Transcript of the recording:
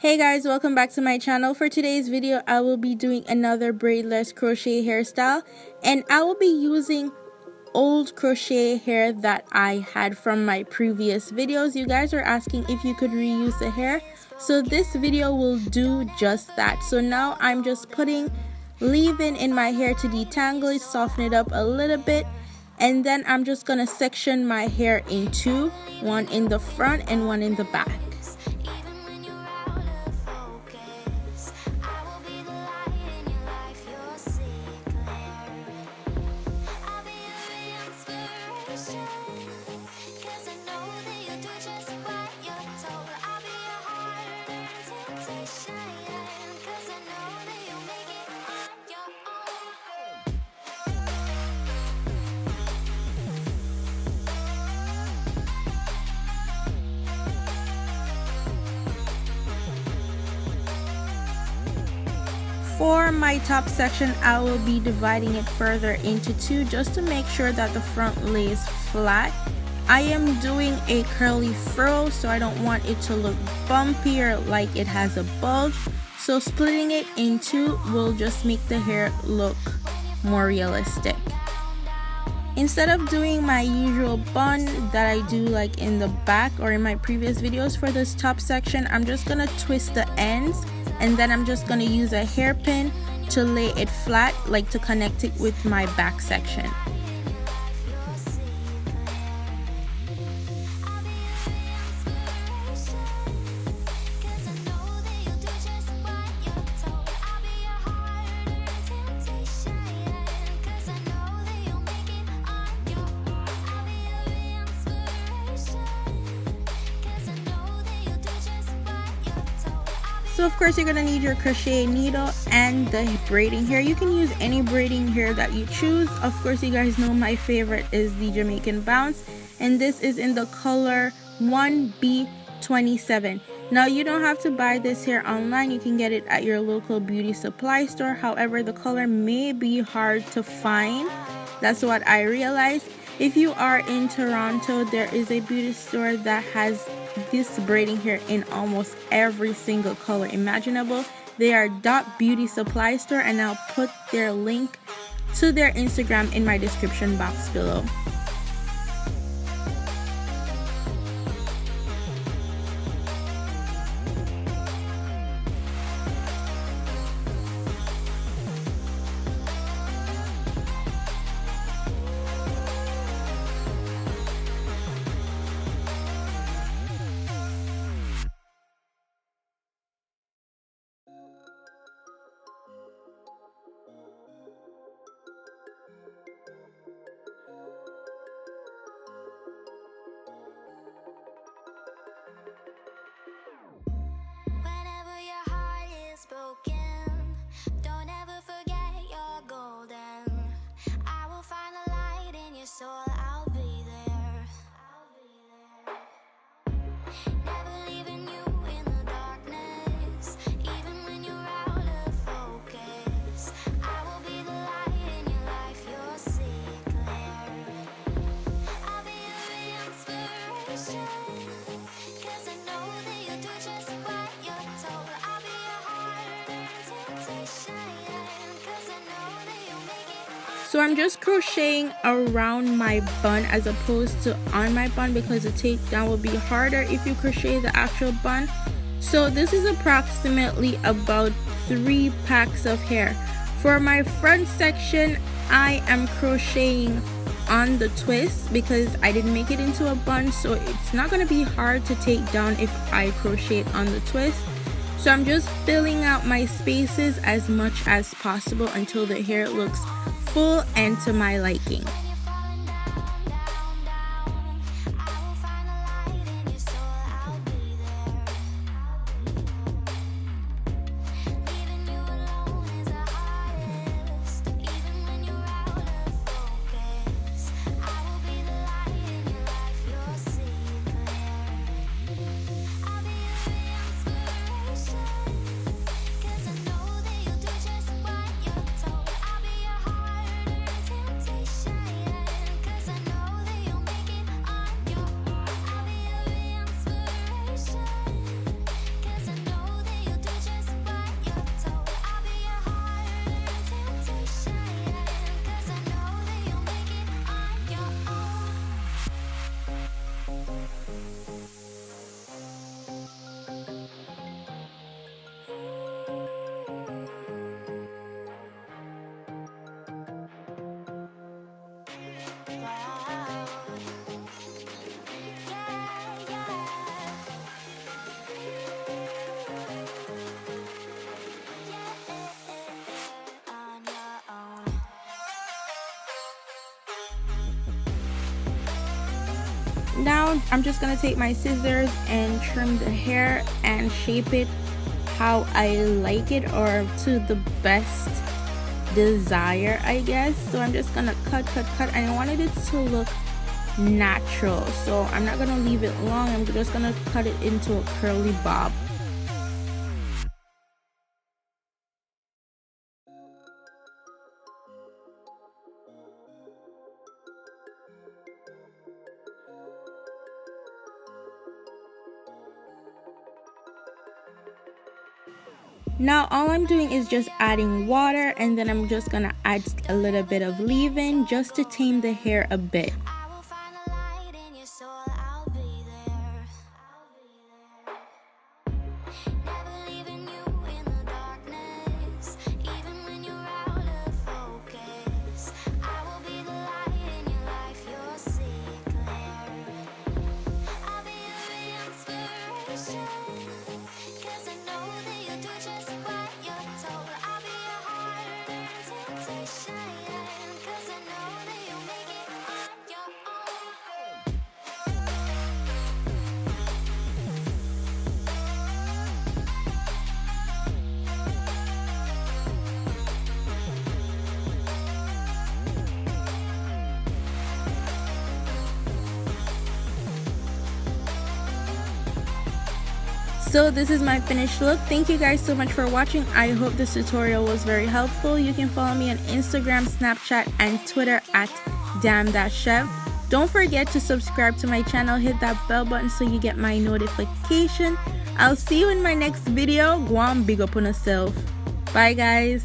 Hey guys, welcome back to my channel. For today's video, I will be doing another braidless crochet hairstyle, and I will be using old crochet hair that I had from my previous videos. You guys were asking if you could reuse the hair, so this video will do just that. So now I'm just putting leave-in in my hair to detangle it, soften it up a little bit, and then I'm just gonna section my hair in two, one in the front and one in the back. For my top section, I will be dividing it further into two just to make sure that the front lays flat. I am doing a curly fro, so I don't want it to look bumpy or like it has a bulge. So splitting it in two will just make the hair look more realistic. Instead of doing my usual bun that I do like in the back or in my previous videos, for this top section, I'm just gonna twist the ends, and then I'm just gonna use a hairpin to lay it flat, like to connect it with my back section. So of course you're gonna need your crochet needle and the braiding hair. You can use any braiding hair that you choose. Of course, you guys know my favorite is the Jamaican Bounce, and this is in the color 1B27. Now you don't have to buy this hair online. You can get it at your local beauty supply store. However, the color may be hard to find. That's what I realized. If you are in Toronto, there is a beauty store that has this braiding hair in almost every single color imaginable. They are Dot Beauty Supply Store, and I'll put their link to their Instagram in my description box below. So I'm just crocheting around my bun as opposed to on my bun, because the takedown will be harder if you crochet the actual bun. So this is approximately about 3 packs of hair. For my front section, I am crocheting on the twist because I didn't make it into a bun, so it's not going to be hard to take down if I crochet it on the twist. So I'm just filling out my spaces as much as possible until the hair looks full and to my liking. Shine. Now I'm just gonna take my scissors and trim the hair and shape it how I like it, or to the best desire, I guess. So I'm just gonna cut, and I wanted it to look natural, so I'm not gonna leave it long. I'm just gonna cut it into a curly bob. Now all I'm doing is just adding water, and then I'm just gonna add a little bit of leave-in just to tame the hair a bit. So this is my finished look. Thank you guys so much for watching. I hope this tutorial was very helpful. You can follow me on Instagram, Snapchat, and Twitter at damn-chef. Don't forget to subscribe to my channel. Hit that bell button so you get my notification. I'll see you in my next video. Gwan, big up on yourself. Bye guys.